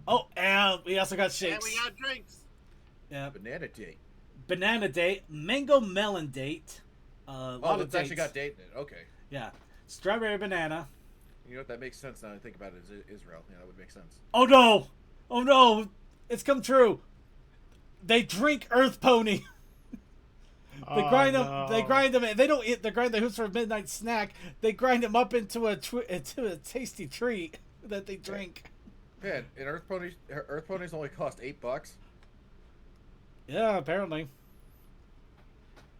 Oh, and we also got shakes. And we got drinks. Yeah. Banana date, mango melon date. It's actually got date in it. Okay. Yeah. Strawberry banana. You know what? That makes sense now I think about it. Is Israel? Yeah, that would make sense. Oh no! Oh no! It's come true. They drink Earth Pony. They grind them. No. They grind them. They don't eat. They grind the hoops for a midnight snack. They grind them up into a tasty treat that they drink. Man, and Earth Ponies only cost $8. Yeah, apparently.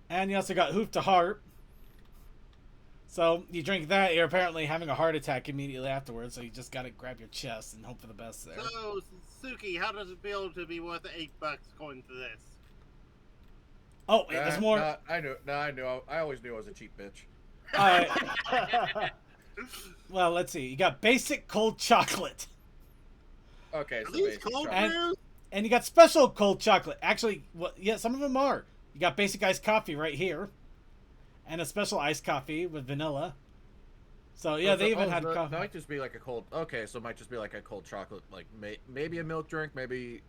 And you also got Hoof to Heart. So you drink that, you're apparently having a heart attack immediately afterwards. So you just gotta grab your chest and hope for the best there. So Suki, how does it feel to be worth $8 according to this? Oh, wait, there's more. I knew. I always knew I was a cheap bitch. All right. Well, let's see. You got basic cold chocolate. Okay, so these cold brews? And you got special cold chocolate. Actually, yeah, some of them are. You got basic iced coffee right here, and a special iced coffee with vanilla. So yeah, they even had coffee. Might just be like a cold. Okay, so it might just be like a cold chocolate, like maybe a milk drink, maybe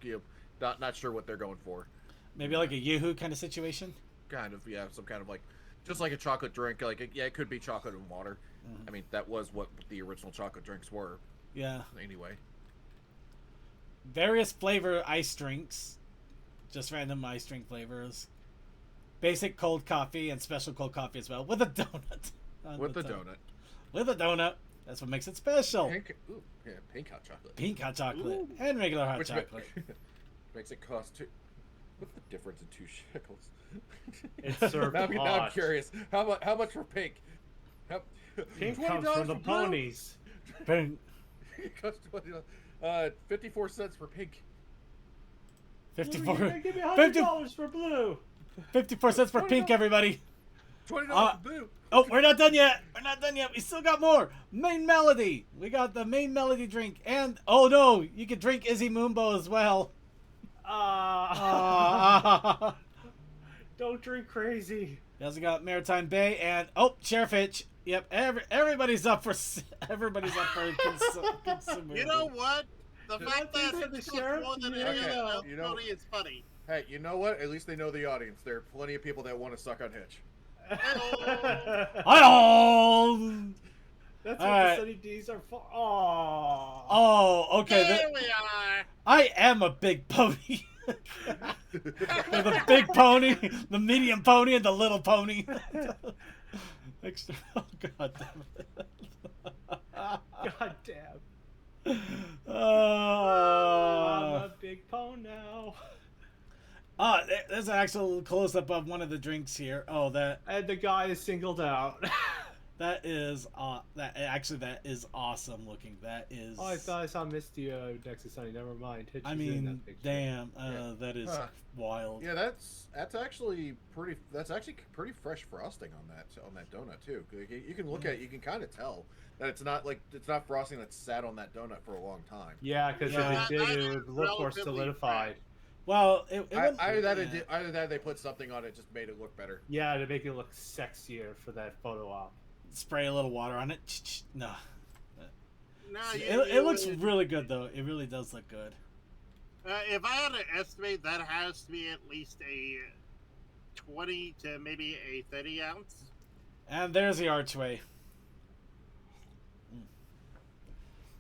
not sure what they're going for. Maybe like a Yoo-hoo kind of situation. Kind of, yeah, some kind of like, just like a chocolate drink. Like it could be chocolate and water. Mm-hmm. I mean, that was what the original chocolate drinks were. Yeah. Anyway. Various flavor ice drinks, just random ice drink flavors. Basic cold coffee and special cold coffee as well, with a donut. With a donut. With a donut. That's what makes it special. Pink hot chocolate. Pink hot chocolate. Ooh. And regular hot chocolate. Makes it cost two. What's the difference in 2 shekels? It's served hot. Now I'm curious. How much for pink? Pink comes from the ponies. Pink. It costs $20. 54 cents for pink. 54. Give me $100 for blue. 54 cents for pink, everybody. $20 for blue. Oh, we're not done yet. We're not done yet. We still got more. Main melody. We got the main melody drink, and oh no, you can drink Izzy Moonbow as well. Don't drink crazy. We also got Maritime Bay and Sheriff Hitch. Yep, everybody's up for consumer. You know what? The fact that the sheriff more than really is funny. Hey, you know what? At least they know the audience. There are plenty of people that want to suck on Hitch. That's what the Sunny D's are for. Oh, okay. There we are. I am a big pony. The big pony, the medium pony, and the little pony. Oh, God damn it. God damn. I'm a big pone now. There's an actual close-up of one of the drinks here. Oh, And the guy is singled out. that is that is awesome looking. That is. Oh, I thought I saw Misty next to Sunny. Never mind. She's I in mean, that picture. damn. Yeah. That is wild. Yeah, that's actually pretty fresh frosting on that donut too. You can look at it, you can kind of tell that it's not frosting that's sat on that donut for a long time. Yeah, because Yeah. if it did, it would look more Relatively solidified. Well, Either that they put something on it, just made it look better. Yeah, to make it look sexier for that photo op. spray a little water on it. No. No, It looks really good though. It really does look good. If I had to estimate, that has to be at least a 20 to maybe a 30 ounce. And there's the archway.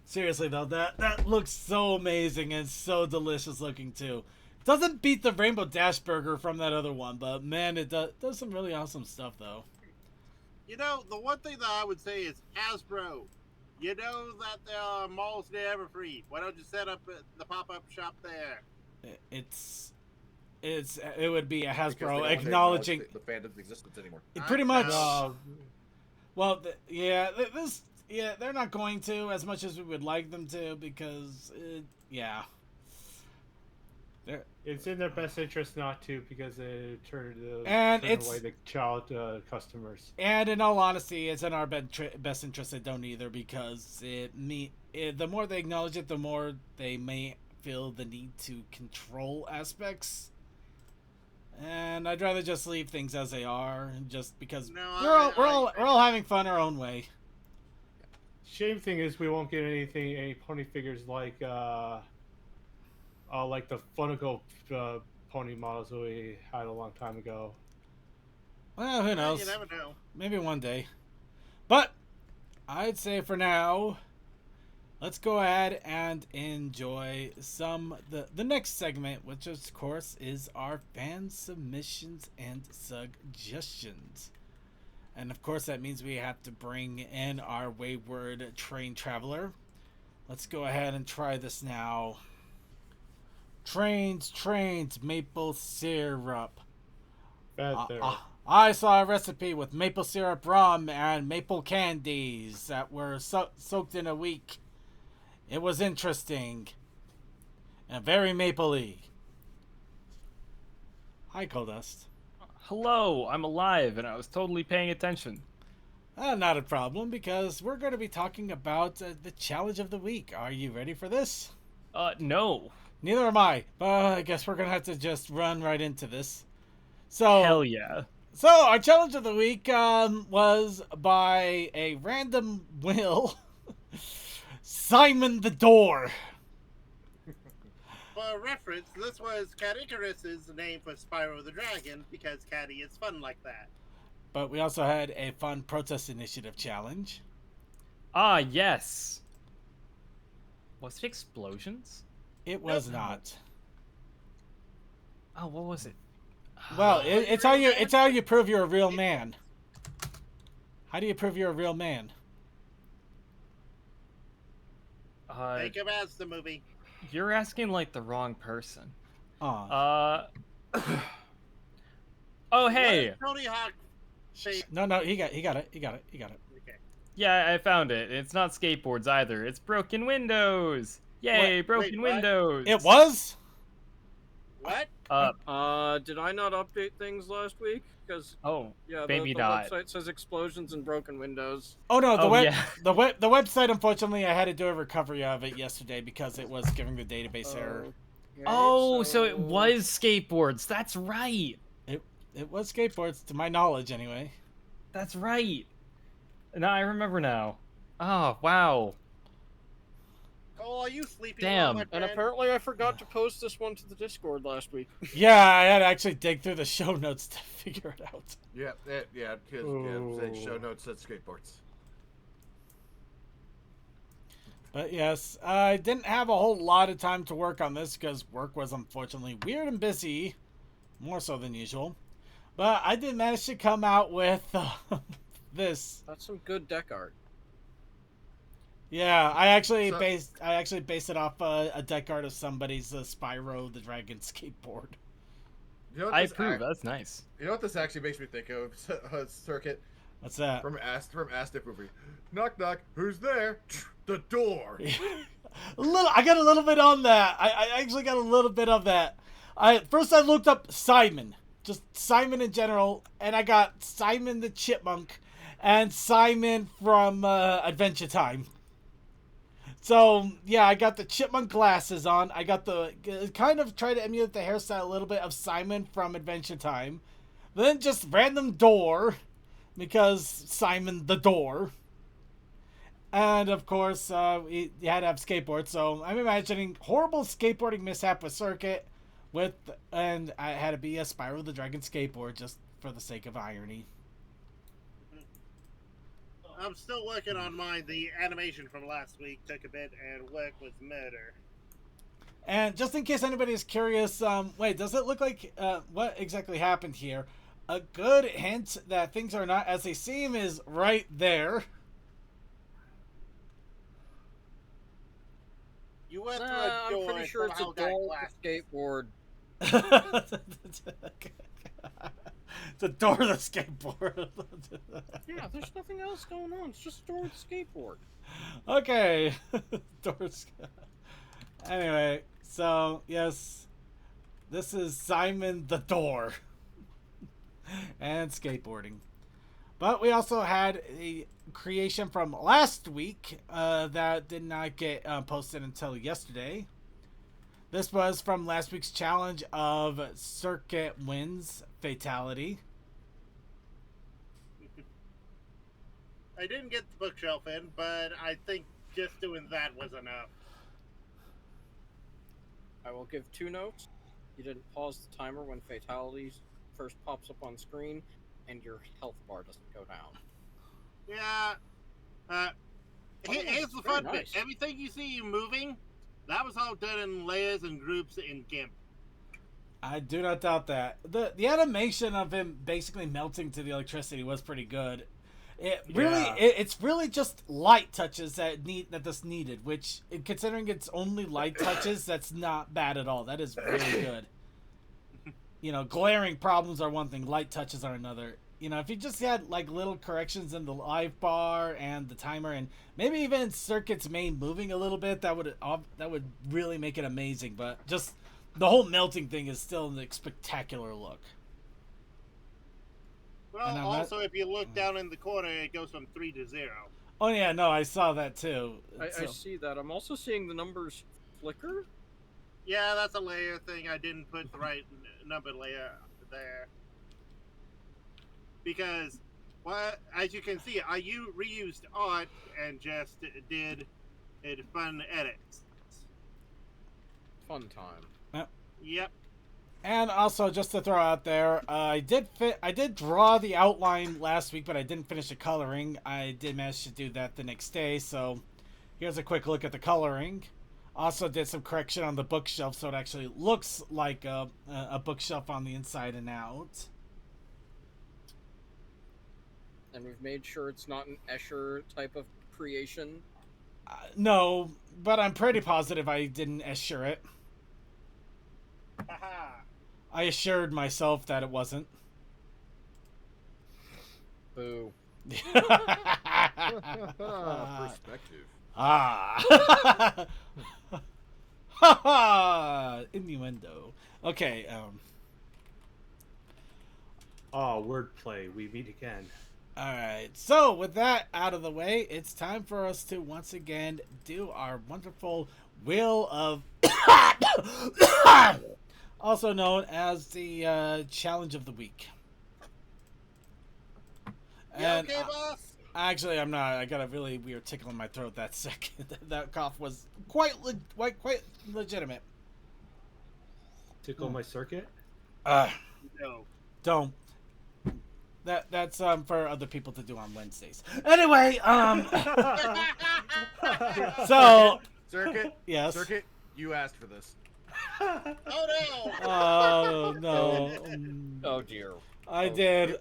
Seriously though, that looks so amazing and so delicious looking too. Doesn't beat the Rainbow Dash Burger from that other one, but man, it does some really awesome stuff though. You know, the one thing that I would say is Hasbro. You know that there are malls near Everfree. Why don't you set up the pop-up shop there? It would be a Because they don't Hasbro want to acknowledging the fandom's existence anymore. pretty much. know. Well, they're not going to as much as we would like them to because, It's in their best interest not to because they turn it's- away the child customers. And in all honesty, it's in our best interest they don't either because the more they acknowledge it, the more they may feel the need to control aspects. And I'd rather just leave things as they are, just because No, we're all having fun our own way. Shame thing is we won't get any pony figures like the Funko pony models that we had a long time ago. Well, who knows? You never know. Maybe one day. But I'd say for now, let's go ahead and enjoy the next segment, which of course is our fan submissions and suggestions. And of course that means we have to bring in our wayward train traveler. Let's go ahead and try this now. Trains, maple syrup. Bad there. I saw a recipe with maple syrup rum and maple candies that were soaked in a week. It was interesting and very mapley. Hi, Coldust. Hello, I'm alive and I was totally paying attention. Not a problem because we're going to be talking about the challenge of the week. Are you ready for this? No. Neither am I, but I guess we're going to have to just run right into this. So, Hell yeah. So, our challenge of the week was by a random will, Simon the Door. For reference, this was Cat Icarus's name for Spyro the Dragon because Catty is fun like that. But we also had a fun protest initiative challenge. Ah, yes. Was it explosions? It was not. Oh, what was it? Well, it's how you prove you're a real man. How do you prove you're a real man? Think of as the movie. You're asking like the wrong person. Aw. Oh, hey. Tony Hawk. No, he got it. Okay. Yeah, I found it. It's not skateboards either. It's broken windows. Yay, broken what? windows. It was? What? Did I not update things last week? Because yeah, maybe the not. website says explosions and broken windows. Oh no, yeah. the website, unfortunately, I had to do a recovery of it yesterday because it was giving the database error. Okay, Oh, so it was skateboards. That's right. It was skateboards, to my knowledge, anyway. That's right. Now I remember now. Oh, wow. Cole, are you sleeping? Damn. my And friend? apparently I forgot to post this one to the Discord last week. Yeah, I had to actually dig through the show notes to figure it out. Because show notes said skateboards. But yes, I didn't have a whole lot of time to work on this because work was unfortunately weird and busy, more so than usual. But I did manage to come out with this. That's some good deck art. Yeah, I actually based it off a deck art of somebody's Spyro the Dragon skateboard. You know what I approve. That's nice. You know what this actually makes me think of? Circuit. What's that? From Astif movie. Knock knock. Who's there? The door. I got a little bit on that. I actually got a little bit of that. First I looked up Simon, just Simon in general, and I got Simon the Chipmunk and Simon from Adventure Time. So, yeah, I got the chipmunk glasses on. I got the, kind of try to emulate the hairstyle a little bit of Simon from Adventure Time. Then just random door, because Simon the door. And, of course, you had to have skateboards. So, I'm imagining horrible skateboarding mishap with Circuit, and I had to be a Spyro the Dragon skateboard, just for the sake of irony. I'm still working on mine. The animation from last week took a bit, and work was murder. And just in case anybody is curious, wait, does it look like what exactly happened here? A good hint that things are not as they seem is right there. You went through a door. I'm pretty sure it's a dull skateboard. The door of the skateboard. Yeah, there's nothing else going on. It's just a door with a skateboard. Okay. Doors. Anyway, so, yes. This is Simon the Door. And skateboarding. But we also had a creation from last week that did not get posted until yesterday. This was from last week's challenge of Circuit Wins Fatality. I didn't get the bookshelf in, but I think just doing that was enough. I will give 2 notes. You didn't pause the timer when fatalities first pops up on screen, and your health bar doesn't go down. Yeah. Here's the fun bit. Everything you see you moving, that was all done in layers and groups in GIMP. I do not doubt that. The animation of him basically melting to the electricity was pretty good. It's really just light touches that's needed, which, considering it's only light touches, that's not bad at all. That is really good. You know, glaring problems are one thing, light touches are another. You know, if you just had like little corrections in the live bar and the timer, and maybe even Circuit's main moving a little bit, that would really make it amazing. But just the whole melting thing is still a spectacular look. Well, also, if you look down in the corner, it goes from 3 to 0. Oh yeah, no, I saw that too. I see that. I'm also seeing the numbers flicker. Yeah, that's a layer thing. I didn't put the right number layer there. Because, well, as you can see, I reused art and just did fun edits. Fun time. Yep. And also, just to throw out there, I did draw the outline last week, but I didn't finish the coloring. I did manage to do that the next day, so here's a quick look at the coloring. Also did some correction on the bookshelf, so it actually looks like a bookshelf on the inside and out. And we've made sure it's not an Escher type of creation. No, but I'm pretty positive I didn't Escher it. I assured myself that it wasn't. Boo. Perspective. Ah. Ha innuendo. Okay, Oh, wordplay. We meet again. Alright, so with that out of the way, it's time for us to once again do our wonderful Wheel of... also known as the Challenge of the Week. And, okay, boss? Actually, I'm not. I got a really weird tickle in my throat that second. That cough was quite legitimate. Tickle my circuit? No. Don't. That's for other people to do on Wednesdays. Anyway, so Circuit. Yes. Circuit. You asked for this. Oh no! Oh no! Oh dear. I did.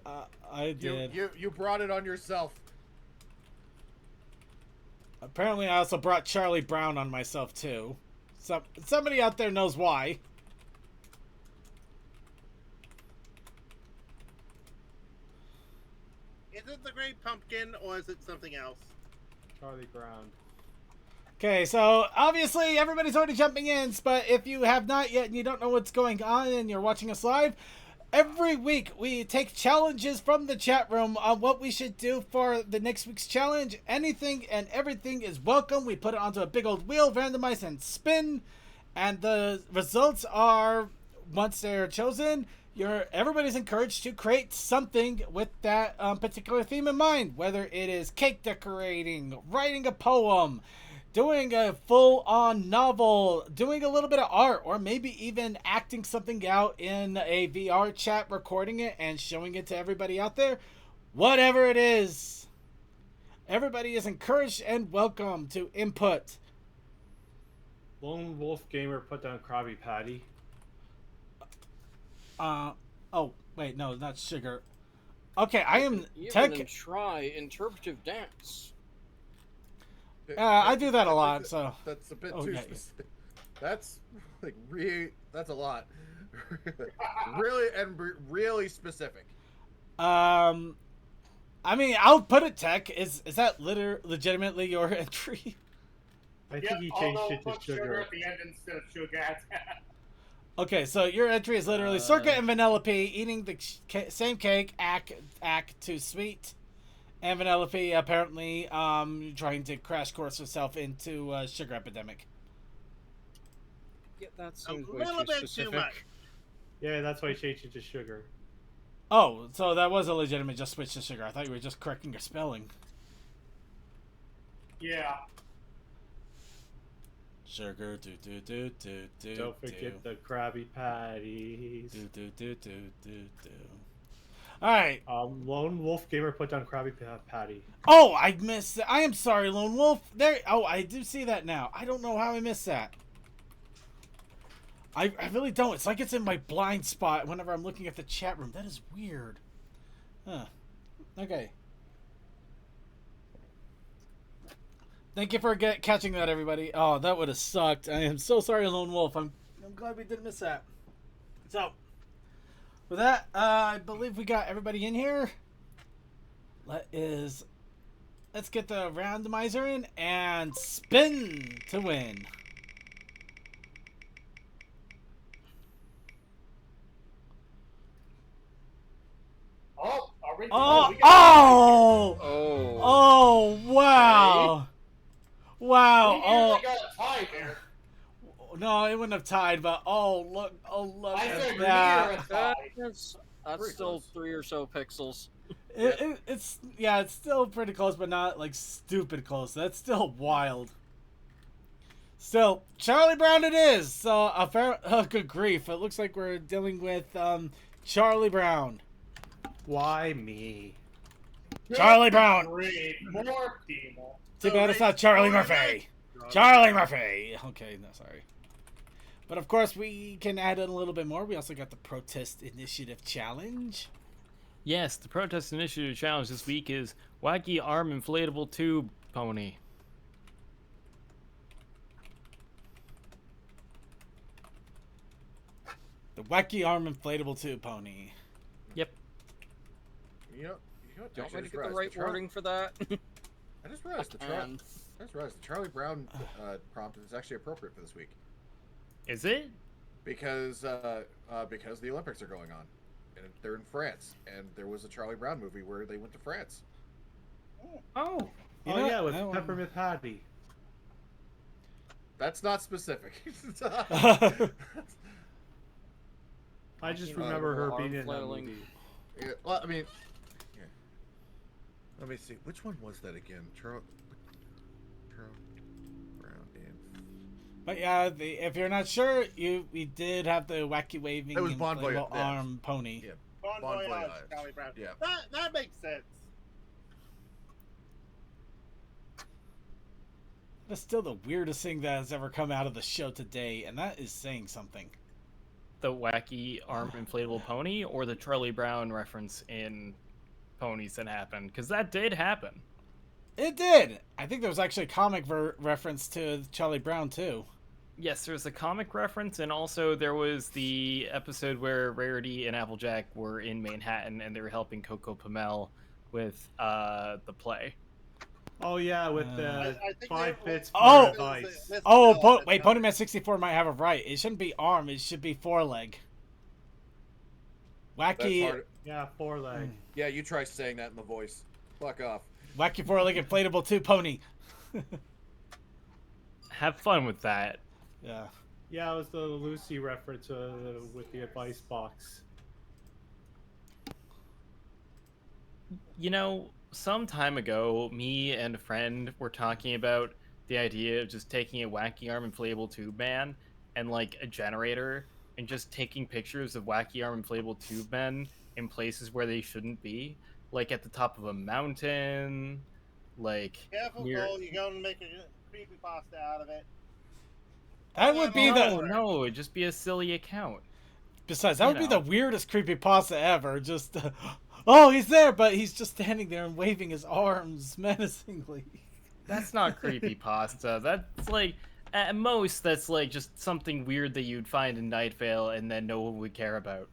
I did. You brought it on yourself. Apparently, I also brought Charlie Brown on myself too. Somebody out there knows why. Is it the Great Pumpkin or is it something else? Charlie Brown. Okay, so obviously everybody's already jumping in, but if you have not yet and you don't know what's going on and you're watching us live, every week we take challenges from the chat room on what we should do for the next week's challenge. Anything and everything is welcome. We put it onto a big old wheel, randomize and spin, and the results are, once they're chosen, everybody's encouraged to create something with that particular theme in mind, whether it is cake decorating, writing a poem, doing a full-on novel, doing a little bit of art, or maybe even acting something out in a VR chat, recording it and showing it to everybody out there. Whatever it is, everybody is encouraged and welcome to input. Lone Wolf Gamer put down Krabby Patty. Oh, wait, no, not sugar. Okay, I am Even try interpretive dance. I do that a lot, so that's a bit too specific. That's like that's a lot. really specific. I mean, I'll put it tech. Is that legitimately your entry? I think he changed it to sugar at the end instead of sugar. Okay, so your entry is literally Circa and Vanellope eating the same cake, act too sweet. And Vanellope apparently trying to crash course herself into a sugar epidemic. Yeah, that A seems way little too bit too specific. much. Yeah, that's why he changed it to sugar. Oh, so that was a legitimate just switch to sugar. I thought you were just correcting your spelling. Yeah. Sugar, do. Don't forget the Krabby Patties. Do. Alright. Lone Wolf Gamer put down Krabby Patty. Oh, I missed it. I am sorry, Lone Wolf. Oh, I do see that now. I don't know how I missed that. I really don't. It's like it's in my blind spot whenever I'm looking at the chat room. That is weird. Huh. Okay. Thank you for catching that, everybody. Oh, that would have sucked. I am so sorry, Lone Wolf. I'm glad we didn't miss that. So, with that, I believe we got everybody in here. Let's get the randomizer in and spin to win. Oh, are we? Oh, wow. Okay. Wow. We nearly got a tie there. No, it wouldn't have tied, but look I at said that. near a tie. That's Pretty still close. 3 or so pixels. It's still pretty close, but not like stupid close. That's still wild. Still, Charlie Brown it is. So good grief. It looks like we're dealing with Charlie Brown. Why me? Charlie Brown. Great. More people. Too bad it's not Charlie Murphy. Charlie Murphy. Okay, no, sorry. But of course, we can add in a little bit more. We also got the Protest Initiative Challenge. Yes, the Protest Initiative Challenge this week is Wacky Arm Inflatable Tube Pony. The Wacky Arm Inflatable Tube Pony. Yep. You know what? Don't Actually, I I just get the realized right wording for that? I just realized the Charlie Brown prompt is actually appropriate for this week Is it? because the Olympics are going on, and they're in France, and there was a Charlie Brown movie where they went to France. Oh. You Oh know yeah, what? with I don't- Peppermint Patty. That's not specific. I just You know, remember her arm being in that flailing. movie. Yeah, well, I mean, yeah. Let me see. Which one was that again? Charlie Brown and But yeah, if you're not sure, we did have the wacky waving It was Bon inflatable Voyage, yes. arm pony. Yeah. Bon Bon Voyage, Voyage. Charlie Brown. Yeah. That makes sense. That's still the weirdest thing that has ever come out of the show today, and that is saying something. The Wacky Arm Inflatable Pony or the Charlie Brown reference in Ponies That Happen? Because that did happen. It did. I think there was actually a comic reference to Charlie Brown too. Yes, there's a comic reference, and also there was the episode where Rarity and Applejack were in Manhattan, and they were helping Coco Pamel with the play. Oh yeah, with the I think 5 that- bits Oh! for advice. Wait, Ponyman 64 might have it right. It shouldn't be arm. It should be foreleg. That's Wacky, hard. Yeah, 4-leg. Yeah, you try saying that in the voice. Fuck off. wacky foreleg inflatable 2 pony. Have fun with that. Yeah. Yeah, it was the Lucy reference with the advice box. You know, some time ago, me and a friend were talking about the idea of just taking a wacky arm inflatable tube man and like a generator and just taking pictures of wacky arm inflatable tube men in places where they shouldn't be, like at the top of a mountain, like Careful, near... Cole, you're going to make a creepypasta out of it. That would be No, it'd just be a silly account. Besides, that would be the weirdest creepypasta ever. Just, oh, he's there, but he's just standing there and waving his arms menacingly. That's not creepypasta. That's like, at most, that's like just something weird that you'd find in Night Vale and then no one would care about.